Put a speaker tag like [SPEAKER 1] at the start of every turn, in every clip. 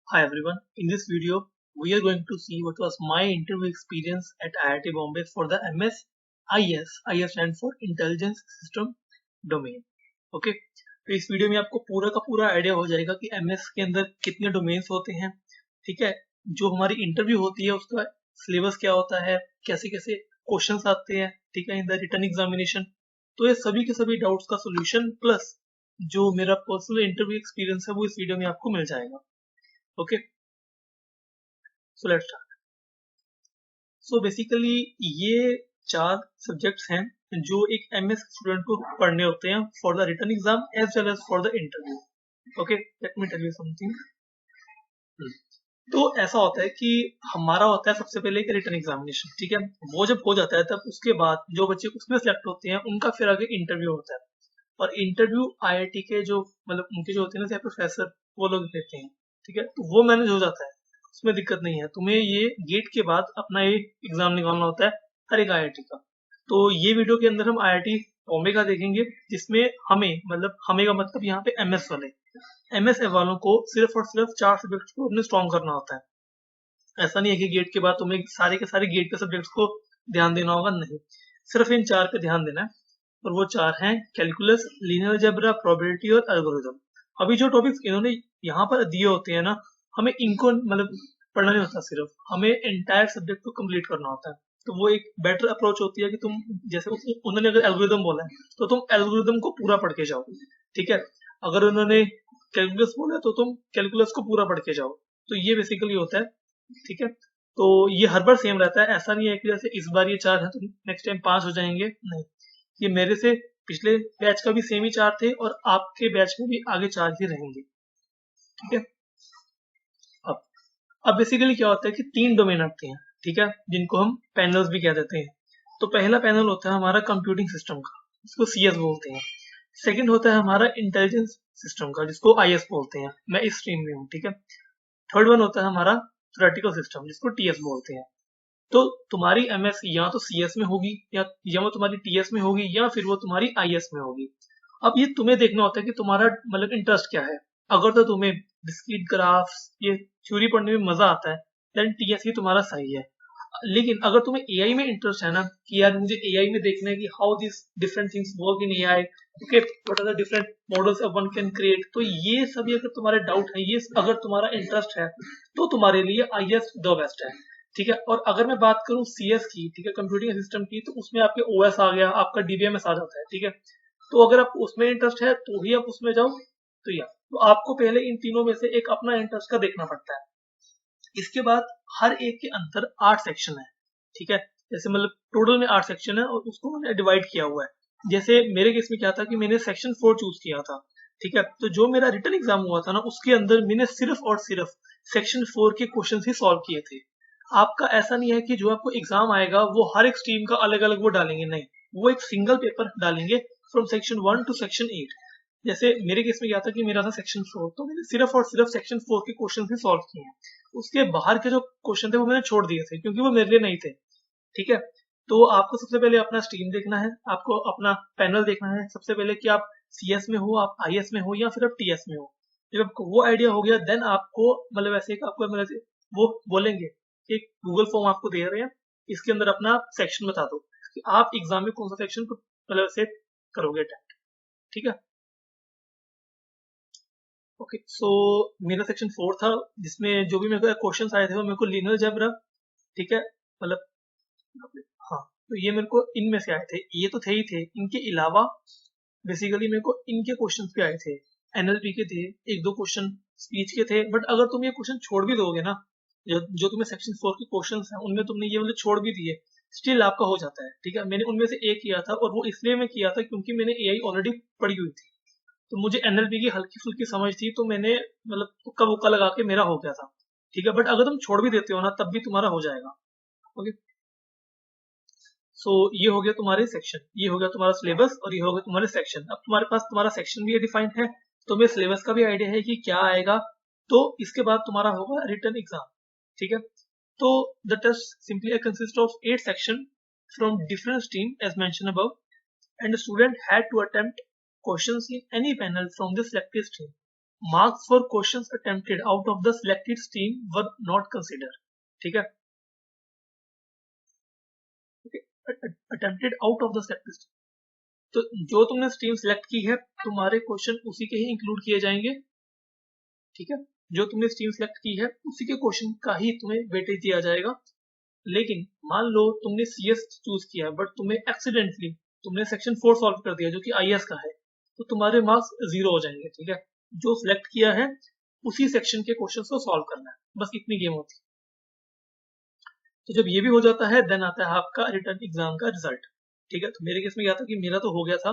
[SPEAKER 1] Hi everyone, in this video we are going to see what was my interview experience at IIT Bombay for the MS IS. IS stand for Intelligence System Domain. Okay, तो इस video में आपको पूरा का पूरा idea हो जाएगा कि MS के अंदर कितने डोमेन्स होते हैं, ठीक है। जो हमारी इंटरव्यू होती है उसका सिलेबस क्या होता है, कैसे कैसे क्वेश्चंस आते हैं, ठीक है, इन द रिटन एग्जामिनेशन। तो ये सभी के सभी डाउट्स का सोल्यूशन प्लस जो मेरा पर्सनल इंटरव्यू एक्सपीरियंस है वो इस वीडियो में आपको मिल जाएगा। Okay, so let's start. So basically ये 4 सब्जेक्ट्स हैं जो एक एमएस स्टूडेंट को पढ़ने होते हैं for the written exam as well as for the interview. Okay, let me tell you something. तो ऐसा होता है कि हमारा होता है सबसे पहले एक रिटन एग्जामिनेशन, ठीक है। वो जब हो जाता है तब उसके बाद जो बच्चे उसमें सेलेक्ट होते हैं उनका फिर आगे इंटरव्यू होता है। और इंटरव्यू आईआईटी के जो मतलब उनके जो होते हैं ना प्रोफेसर, वो लोग लेते हैं, ठीक है। तो वो मैनेज हो जाता है, उसमें दिक्कत नहीं है। तुम्हें ये गेट के बाद अपना एक एग्जाम निकालना होता है हर एक आईआईटी का। तो ये वीडियो के अंदर हम आईआईटी बॉम्बे का देखेंगे, जिसमें हमें का मतलब यहाँ पे एमएस वाले एमएस वालों को सिर्फ और सिर्फ 4 सब्जेक्ट्स को अपने स्ट्रॉन्ग करना होता है। ऐसा नहीं है कि गेट के बाद तुम्हें सारे के सारे गेट के सब्जेक्ट्स को ध्यान देना होगा, नहीं, सिर्फ इन 4 पे ध्यान देना है। और वो 4 हैं कैलकुलस, लीनियर अलजेब्रा, प्रोबेबिलिटी और एल्गोरिथम। अभी जो टॉपिक्स इन्होंने यहाँ पर दिए होते हैं ना, हमें इनको पढ़ना नहीं होता, सिर्फ हमें एंटायर सब्जेक्ट को कंप्लीट करना होता है। तो वो एक बेटर अप्रोच होती है कि तुम जैसे उन्होंने अगर एल्गोरिथम बोला है तो तुम एल्गोरिथम को पूरा पढ़ के जाओ, ठीक है। अगर उन्होंने कैलकुलस बोला है तो तुम कैलकुलस को पूरा पढ़ के जाओ। तो ये बेसिकली होता है, ठीक है। तो ये हर बार सेम रहता है, ऐसा नहीं है कि जैसे इस बार ये 4 है तो नेक्स्ट टाइम 5 हो जाएंगे, नहीं। ये मेरे से पिछले बैच का भी सेम ही 4 थे और आपके बैच में भी आगे 4 ही रहेंगे, ठीक है। अब अब बेसिकली क्या होता है कि 3 डोमेन आते हैं, ठीक है, जिनको हम पैनल्स भी कह देते हैं। तो पहला पैनल होता है हमारा कंप्यूटिंग सिस्टम का, जिसको सीएस बोलते हैं। सेकंड होता है हमारा इंटेलिजेंस सिस्टम का, जिसको आईएस बोलते हैं। मैं इस स्ट्रीम में हूँ, ठीक है। थर्ड वन होता है हमारा थ्योरेटिकल सिस्टम, जिसको टीएस बोलते हैं। तो तुम्हारी एमएस या तो सीएस में होगी या वो तुम्हारी टीएस में होगी या फिर वो तुम्हारी आईएस में होगी। अब ये तुम्हें देखना होता है कि तुम्हारा इंटरेस्ट क्या है। अगर तो तुम्हें डिस्क्रीट ग्राफ्स ये थ्योरी पढ़ने में मजा आता है, देन टीएस ही तुम्हारा सही है। लेकिन अगर तुम्हें एआई में इंटरेस्ट है ना, कि यार मुझे एआई में देखना है कि how this different things work in AI, okay, what are the different models one can create, तो ये सभी अगर तुम्हारे डाउट है, ये अगर तुम्हारा इंटरेस्ट है, तो तुम्हारे लिए आईएस द बेस्ट है, ठीक है। और अगर मैं बात करूं सीएस की, ठीक है, कंप्यूटिंग सिस्टम की, तो उसमें आपके ओएस आ गया, आपका डीबीएमएस आ जाता है, ठीक है। तो अगर आपको उसमें इंटरेस्ट है तो ही आप उसमें जाओ। तो आपको पहले इन तीनों में से एक अपना इंटरेस्ट का देखना पड़ता है। इसके बाद हर एक के अंदर 8 सेक्शन है, ठीक है। जैसे टोटल में 8 सेक्शन है और उसको मैंने डिवाइड किया हुआ है। जैसे मेरे केस में क्या था कि मैंने सेक्शन 4 चूज किया था, ठीक है। तो जो मेरा रिटन एग्जाम हुआ था ना, उसके अंदर मैंने सिर्फ और सिर्फ सेक्शन 4 के क्वेश्चन ही सॉल्व किए थे। आपका ऐसा नहीं है कि जो आपको एग्जाम आएगा वो हर एक स्ट्रीम का अलग अलग वो डालेंगे, नहीं, वो एक सिंगल पेपर डालेंगे फ्रॉम सेक्शन 1 टू सेक्शन 8। जैसे मेरे केस में क्या था कि मेरा था सेक्शन 4, तो मैंने सिर्फ और सिर्फ सेक्शन 4 के क्वेश्चन ही सॉल्व किए हैं। उसके बाहर के जो क्वेश्चन थे वो मैंने छोड़ दिए थे क्योंकि वो मेरे लिए नहीं थे, ठीक है। तो आपको सबसे पहले अपना स्ट्रीम देखना है, आपको अपना पैनल देखना है सबसे पहले कि आप सीएस में हो, आप आईएस में हो या फिर आप टीएस में हो। जब आपको वो आइडिया हो गया, देन आपको ऐसे एक आपको वो बोलेंगे कि गूगल फॉर्म आपको दे रहे हैं, इसके अंदर अपना सेक्शन बता दो कि आप एग्जाम में कौन सा सेक्शन से करोगे अटेम्प्ट, ठीक है। ओके, सो मेरा सेक्शन 4 था, जिसमें जो भी मेरे को क्वेश्चंस आए थे वो मेरे को लीनियर अलजेब्रा, ठीक है, मतलब हाँ, तो ये मेरे को इनमें से आए थे, ये तो थे ही थे। इनके अलावा बेसिकली मेरे को इनके क्वेश्चंस भी आए थे, एनएलपी के थे, एक दो क्वेश्चन स्पीच के थे। बट अगर तुम ये क्वेश्चन छोड़ भी दोगे ना, जो तुम्हें सेक्शन 4 के क्वेश्चंस हैं उनमें तुमने ये छोड़ भी दिए, स्टिल आपका हो जाता है, ठीक है। मैंने उनमें से एक किया था और वो इसलिए मैं किया था क्योंकि मैंने एआई ऑलरेडी पढ़ी हुई थी। तो मुझे एनएलपी की हल्की फुल्की समझ थी, तो मैंने तुक्का वुक्का लगा के मेरा हो गया था, ठीक है। बट अगर तुम छोड़ भी देते हो ना, तब भी तुम्हारा हो जाएगा। ओके, सो ये हो गया तुम्हारे सेक्शन, ये हो गया तुम्हारा सिलेबस और ये हो गया तुम्हारे सेक्शन। अब तुम्हारे पास तुम्हारा सेक्शन भी डिफाइंड है, तुम्हें सिलेबस का भी आइडिया है कि क्या आएगा। तो इसके बाद तुम्हारा होगा रिटन एग्जाम, ठीक है। तो the test simply consist of 8 section from different stream as mention above, and the student had to attempt questions in any panel from the selected stream. Marks for questions attempted out of the selected stream were not consider. ठीक है, attempted out of the selected stream, तो जो तुमने stream select की है तुम्हारे question उसी के ही इंक्लूड किए जाएंगे। ठीक है, जो तुमने स्ट्रीम सिलेक्ट की है उसी के क्वेश्चन का ही तुम्हें वेटेज दिया जाएगा। लेकिन मान लो तुमने सीएस चूज किया बट तुम्हें एक्सीडेंटली तुमने सेक्शन 4 सॉल्व कर दिया जो कि आईएएस का है, तो तुम्हारे मार्क्स 0 हो जाएंगे। ठीक है, जो सिलेक्ट किया है उसी सेक्शन के क्वेश्चन को सॉल्व करना है, बस इतनी गेम होती है। तो जब ये भी हो जाता है देन आता है आपका रिटर्न एग्जाम का रिजल्ट। ठीक है, तो मेरे केस में क्या था कि मेरा तो हो गया था।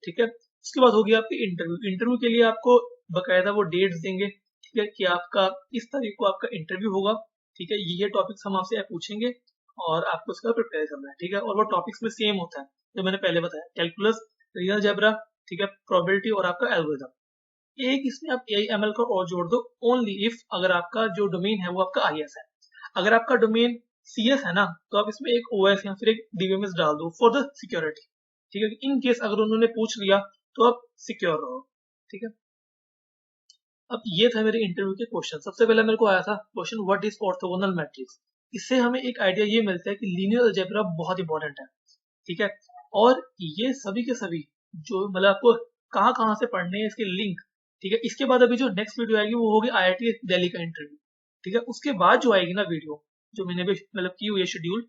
[SPEAKER 1] ठीक है, उसके बाद हो गया आपके इंटरव्यू। इंटरव्यू के लिए आपको बकायदा वो डेट्स देंगे। ठीक है, कि आपका इस तारीख को आपका इंटरव्यू होगा। ठीक है, ये टॉपिक्स हम आपसे पूछेंगे और आपको उसका प्रिपेयर करना है। ठीक है, और वो टॉपिक्स में सेम होता है जो मैंने पहले बताया, कैलकुलस, रियल अलजेब्रा, ठीक है, प्रोबेबिलिटी और आपका एल्गोरिथम। एक इसमें आप एआईएमएल का और जोड़ दो ओनली इफ अगर आपका जो डोमेन है वो आपका आईएएस है। अगर आपका डोमेन सीएस है ना तो आप इसमें एक ओएस या फिर एक डीबीएमएस डाल दो फॉर द सिक्योरिटी। ठीक है, इन केस अगर उन्होंने पूछ लिया तो आप सिक्योर रहो। ठीक है, अब ये था मेरे इंटरव्यू के क्वेश्चन। सबसे पहले मेरे को आया था question what is orthogonal matrix. इससे हमें एक आइडिया ये मिलता है कि लीनियर अलजेब्रा बहुत इंपॉर्टेंट है। ठीक है, और ये सभी के सभी जो मतलब आपको कहाँ कहाँ से पढ़ने हैं इसके लिंक। ठीक है, इसके बाद अभी जो नेक्स्ट वीडियो आएगी वो होगी आईआईटी दिल्ली का इंटरव्यू। ठीक है, उसके बाद जो आएगी ना वीडियो जो मैंने भी मतलब की हुई है शेड्यूल,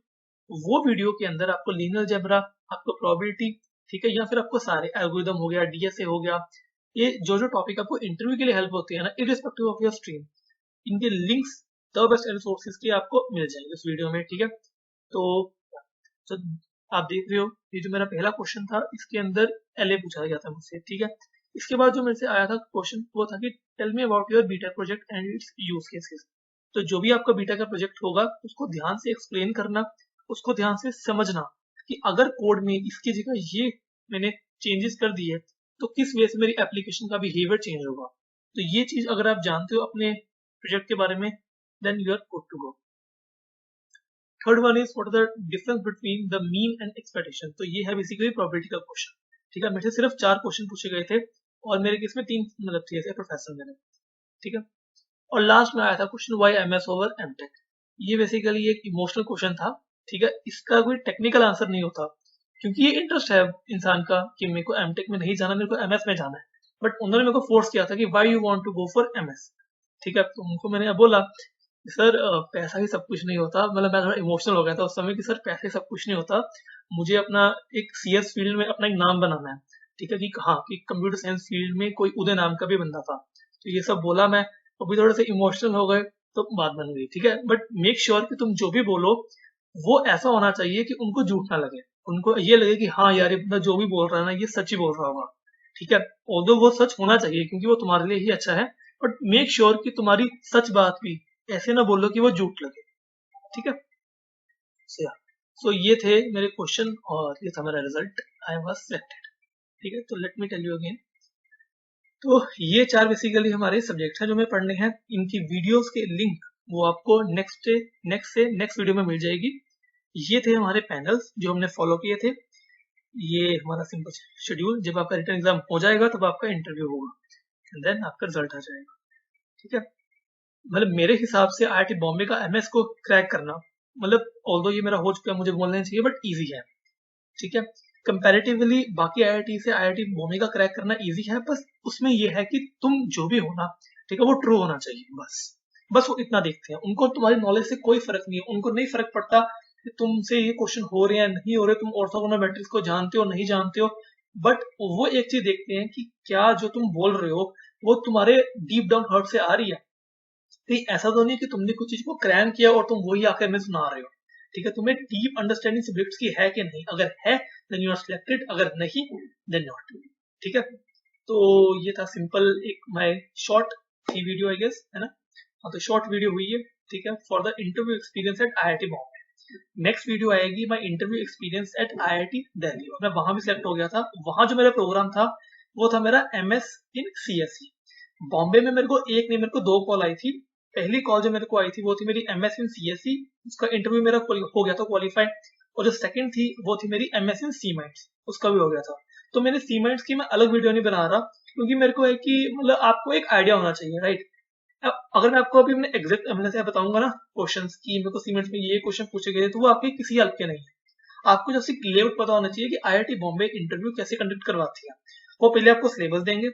[SPEAKER 1] वो वीडियो के अंदर आपको लीनियर अलजेब्रा, आपको प्रोबेबिलिटी, ठीक है, या फिर आपको सारे एल्गोरिदम हो गया, डीएसए हो गया, ये जो जो टॉपिक आपको इंटरव्यू के लिए हेल्प होती है ना इरिस्पेक्टिव ऑफ योर स्ट्रीम, इनके लिंक्स द बेस्ट रिसोर्सेज के आपको मिल जाएंगे उस वीडियो में। ठीक है, तो आप देख रहे हो ये जो मेरा पहला क्वेश्चन था इसके अंदर एलए पूछा गया था मुझसे। ठीक है, इसके बाद जो मेरे से आया था क्वेश्चन वो था कि tell me about your beta project and its use cases. तो जो भी आपका बीटा का प्रोजेक्ट होगा उसको ध्यान से एक्सप्लेन करना, उसको ध्यान से समझना कि अगर कोड में इसकी जगह ये मैंने चेंजेस कर दिए तो किस वे से मेरी एप्लीकेशन का बिहेवियर चेंज होगा। तो ये चीज अगर आप जानते हो अपने प्रोजेक्ट के बारे में then you are good to go. Third one is what the difference between the mean and expectation. तो ये है बेसिकली प्रोबेबिलिटी का क्वेश्चन। ठीक है, मेरे से सिर्फ 4 क्वेश्चन पूछे गए थे और मेरे केस में 3 मतलब थे ऐसे प्रोफेसर मेरे। ठीक है, और लास्ट में आया था question why MS over MTech. ये बेसिकली एक इमोशनल क्वेश्चन था। ठीक है, इसका कोई टेक्निकल आंसर नहीं होता क्योंकि ये इंटरेस्ट है इंसान का कि मेरे को एमटेक में नहीं जाना, मेरे को एमएस में जाना है। बट उन्होंने मेरे को फोर्स किया था कि why you want to go for MS. ठीक है, तो उनको मैंने बोला सर पैसा ही सब कुछ नहीं होता। मतलब मैं थोड़ा इमोशनल हो गया था उस समय कि सर पैसे सब कुछ नहीं होता, मुझे अपना एक सीएस फील्ड में अपना एक नाम बनाना है। ठीक है, कि हाँ कि कंप्यूटर साइंस फील्ड में कोई उदय नाम का भी बंदा था। तो ये सब बोला मैं, अभी थोड़े से इमोशनल हो गए तो बात बन गई। ठीक है, बट मेक श्योर कि तुम जो भी बोलो वो ऐसा होना चाहिए कि उनको झूठ ना लगे, उनको ये लगे कि हाँ यार ये बंदा जो भी बोल रहा है ना ये सच ही बोल रहा होगा। ठीक है, ऑल्दो वो सच होना चाहिए क्योंकि वो तुम्हारे लिए ही अच्छा है, बट मेक श्योर कि तुम्हारी सच बात भी ऐसे ना बोलो कि वो झूठ लगे। ठीक है, सो ये थे मेरे क्वेश्चन और ये था मेरा रिजल्ट, आई वाज सिलेक्टेड। ठीक है, तो let me tell you again. तो ये 4 बेसिकली हमारे सब्जेक्ट हैं जो हमें पढ़ने हैं। इनकी वीडियोस के लिंक वो आपको नेक्स्ट वीडियो में मिल जाएगी। ये थे हमारे पैनल्स जो हमने फॉलो किए थे। ये हमारा सिंपल शेड्यूल, जब आपका रिटर्न एग्जाम हो जाएगा तब आपका इंटरव्यू होगा एंड देन आपका रिजल्ट आ जाएगा। ठीक है, मतलब मेरे हिसाब से आईआईटी बॉम्बे का एमएस को क्रैक करना, मतलब ऑल्दो ये मेरा हो चुका है मुझे बोलना चाहिए बट इजी है। ठीक है, कंपैरेटिवली बाकी आईआईटी से आईआईटी बॉम्बे का क्रैक करना इजी है, बस उसमें ये है कि तुम जो भी हो ना, ठीक है, वो ट्रू होना चाहिए। बस वो इतना देखते हैं, उनको तुम्हारी नॉलेज से कोई फर्क नहीं है। उनको नहीं फर्क पड़ता कि तुमसे ये क्वेश्चन हो रहे हैं नहीं हो रहे, तुम ऑर्थोगोनल मैट्रिक्स को जानते हो नहीं जानते हो, बट वो एक चीज देखते हैं कि क्या जो तुम बोल रहे हो वो तुम्हारे डीप डाउन हर्ट से आ रही है। कहीं ऐसा तो नहीं कि तुमने कुछ चीज को क्रैम किया और तुम वही आकर में सुना रहे हो। ठीक है, तुम्हें डीप अंडरस्टैंडिंग सब्जेक्ट्स की है कि नहीं, अगर है देन यू आर सिलेक्टेड, अगर नहीं देन नॉट। ठीक है, तो ये था सिंपल एक माय शॉर्ट थी वीडियो आई गेस, है ना। हाँ, तो शॉर्ट वीडियो हुई है। ठीक है, for the interview experience at IIT Bombay. Next video आएगी my interview experience at IIT Delhi, और मैं वहां भी सिलेक्ट हो गया था। वहां जो मेरा प्रोग्राम था वो था मेरा एमएस इन सीएसई। बॉम्बे में मेरे को एक नहीं, मेरे को 2 कॉल आई थी। पहली कॉल जो मेरे को आई थी वो थी मेरी एमएस इन सीएसई, उसका इंटरव्यू मेरा हो गया था क्वालिफाई। और जो सेकंड थी वो थी मेरी एमएस इन सी माइंड्स, उसका भी हो गया था। तो मैंने सीमेंट्स की मैं अलग वीडियो नहीं बना रहा, क्योंकि मेरे को है कि मतलब आपको एक आइडिया होना चाहिए, राइट। अगर मैं आपको अभी अपने एग्जैक्ट मतलब से बताऊंगा ना क्वेश्चंस की मेरे को सीमेंट्स में ये क्वेश्चन पूछे गए, तो वो आपके किसी हेल्प के नहीं है। आपको जैसे लेआउट पता होना चाहिए कि आईआईटी बॉम्बे इंटरव्यू कैसे कंडक्ट करवाती है। वो पहले आपको सिलेबस देंगे,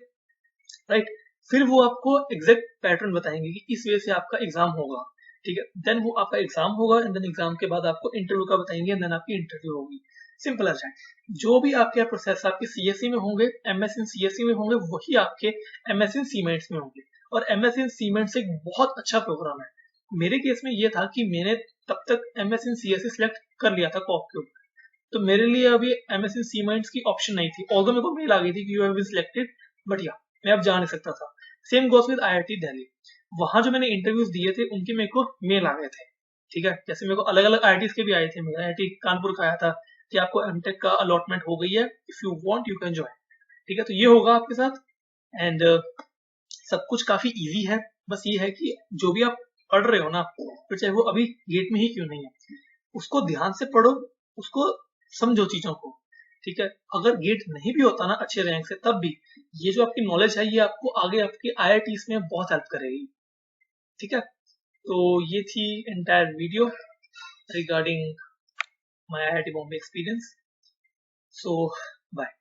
[SPEAKER 1] राइट। फिर वो आपको एग्जैक्ट पैटर्न बताएंगे कि इस वे से आपका एग्जाम होगा, ठीक है। देन वो आपका एग्जाम होगा, एंड देन एग्जाम के बाद आपको इंटरव्यू का बताएंगे, एंड देन आपकी इंटरव्यू होगी। Simple as that. जो भी आपके प्रोसेस आपके सीएससी में होंगे, एमएस इन सीएससी में होंगे, वही आपके एमएस इन सीमेंट्स में होंगे। और एमएस इन सीमेंट्स एक बहुत अच्छा प्रोग्राम है। मेरे केस में ये था कि मैंने तब तक एमएस इन सीएससी सिलेक्ट कर लिया था कॉप के ऊपर, तो मेरे लिए अभी एमएस इन सीमेंट्स की ऑप्शन नहीं थी। ऑल्दो मेरे को मेल आ गई थी कि you have been selected, but yeah मैं अब जा नहीं सकता था। Same goes with IIT Delhi. वहां जो मैंने इंटरव्यूज दिए थे उनके मेरे को मेल आ गए थे, ठीक है। जैसे मेरे को अलग अलग आईआईटीज के भी आए थे, मेरा आईआईटी कानपुर का आया था कि आपको एमटेक का अलॉटमेंट हो गई है, if you want you can join, ठीक है। तो ये होगा आपके साथ। एंड सब कुछ काफी इजी है। बस ये है कि जो भी आप पढ़ रहे हो ना, तो चाहे वो अभी गेट में ही क्यों नहीं है, उसको ध्यान से पढ़ो, उसको समझो चीजों को, ठीक है। अगर गेट नहीं भी होता ना अच्छे रैंक से, तब भी ये जो आपकी नॉलेज है ये आपको आगे आपके आईआईटीज में बहुत हेल्प करेगी, ठीक है। तो ये थी entire video regarding my IIT Bombay experience. So bye.